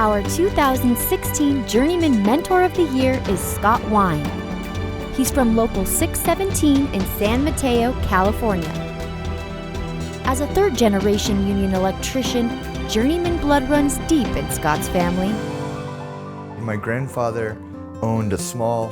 Our 2016 Journeyman Mentor of the Year is Scott Wein. He's from Local 617 in San Mateo, California. As a third-generation union electrician, journeyman blood runs deep in Scott's family. My grandfather owned a small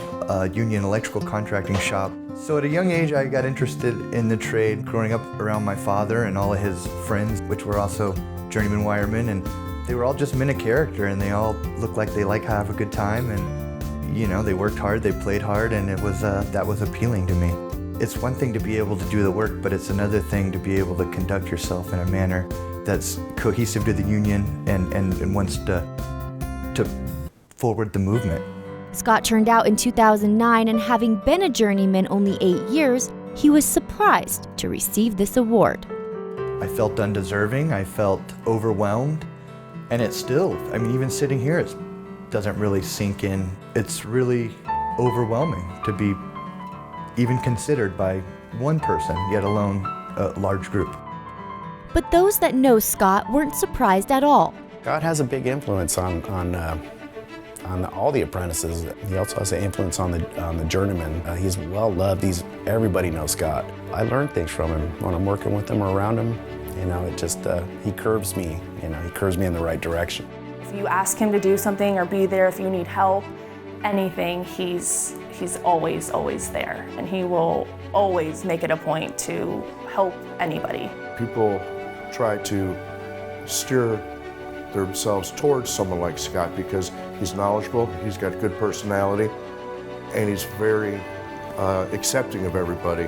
union electrical contracting shop. So at a young age, I got interested in the trade, growing up around my father and all of his friends, which were also journeyman wiremen, and they were all just men of character, and they all looked like they like have a good time, and you know, they worked hard, they played hard, and it was that was appealing to me. It's one thing to be able to do the work, but it's another thing to be able to conduct yourself in a manner that's cohesive to the union and wants to forward the movement. Scott turned out in 2009, and having been a journeyman only 8 years, he was surprised to receive this award. I felt undeserving, I felt overwhelmed, and it's still, I mean, even sitting here, it doesn't really sink in. It's really overwhelming to be even considered by one person, yet alone a large group. But those that know Scott weren't surprised at all. Scott has a big influence on all the apprentices. He also has an influence on the journeyman. He's well loved. Everybody knows Scott. I learn things from him when I'm working with him or around him. You know, it just he curves me. You know, he curves me in the right direction. If you ask him to do something or be there if you need help, anything, he's always there, and he will always make it a point to help anybody. People try to steer themselves towards someone like Scott because he's knowledgeable, he's got good personality, and he's very accepting of everybody.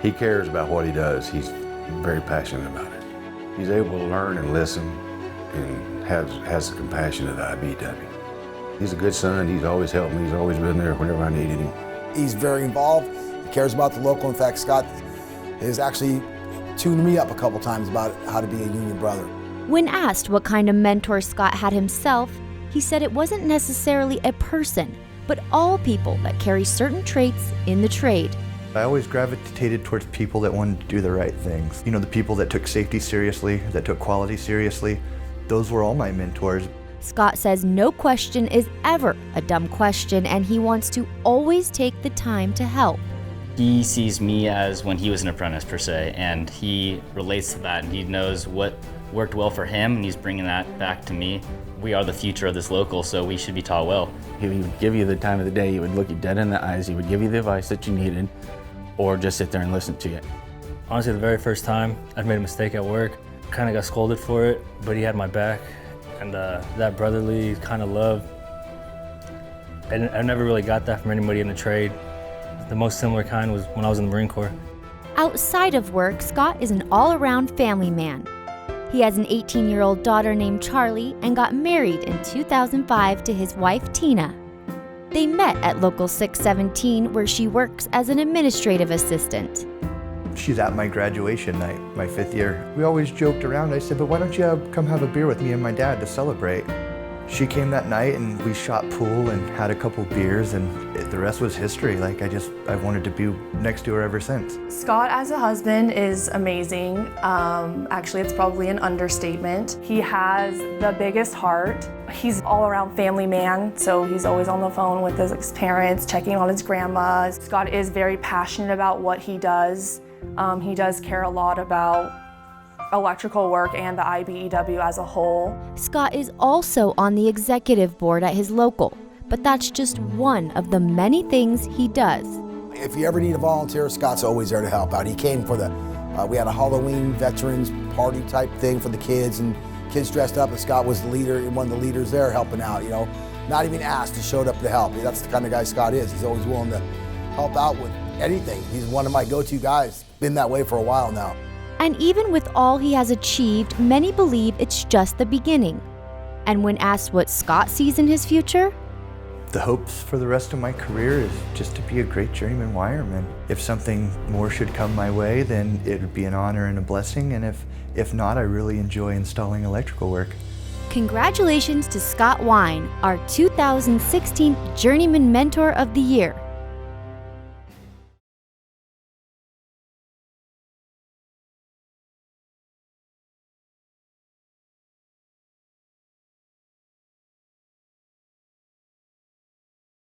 He cares about what he does. He's very passionate about it. He's able to learn and listen and has the compassion of the IBEW. He's a good son. He's always helped me. He's always been there whenever I needed him. He's very involved. He cares about the local. In fact, Scott has actually tuned me up a couple times about how to be a union brother. When asked what kind of mentor Scott had himself, he said it wasn't necessarily a person, but all people that carry certain traits in the trade. I always gravitated towards people that wanted to do the right things. You know, the people that took safety seriously, that took quality seriously. Those were all my mentors. Scott says no question is ever a dumb question, and he wants to always take the time to help. He sees me as when he was an apprentice per se, and he relates to that, and he knows what worked well for him, and he's bringing that back to me. We are the future of this local, so we should be taught well. He would give you the time of the day, he would look you dead in the eyes, he would give you the advice that you needed, or just sit there and listen to you. Honestly, the very first time I made a mistake at work, kind of got scolded for it, but he had my back, and that brotherly kind of love, and I never really got that from anybody in the trade. The most similar kind was when I was in the Marine Corps. Outside of work, Scott is an all-around family man. He has an 18-year-old daughter named Charlie and got married in 2005 to his wife, Tina. They met at Local 617, where she works as an administrative assistant. She's at my graduation night, my 5th year. We always joked around. I said, but why don't you come have a beer with me and my dad to celebrate? She came that night and we shot pool and had a couple beers, and the rest was history. Like, I've wanted to be next to her ever since. Scott as a husband is amazing. Actually, it's probably an understatement. He has the biggest heart. He's all around family man, so he's always on the phone with his parents, checking on his grandma. Scott is very passionate about what he does. He does care a lot about electrical work and the IBEW as a whole. Scott is also on the executive board at his local, but that's just one of the many things he does. If you ever need a volunteer, Scott's always there to help out. He came for we had a Halloween veterans party type thing for the kids, and kids dressed up, and Scott was the leader, one of the leaders there helping out, you know. Not even asked, just showed up to help. That's the kind of guy Scott is. He's always willing to help out with anything. He's one of my go-to guys. Been that way for a while now. And even with all he has achieved, many believe it's just the beginning. And when asked what Scott sees in his future, The hopes for the rest of my career is just to be a great journeyman wireman. If something more should come my way, then it would be an honor and a blessing, and if not, I really enjoy installing electrical work. Congratulations to Scott Wein, our 2016 Journeyman Mentor of the Year.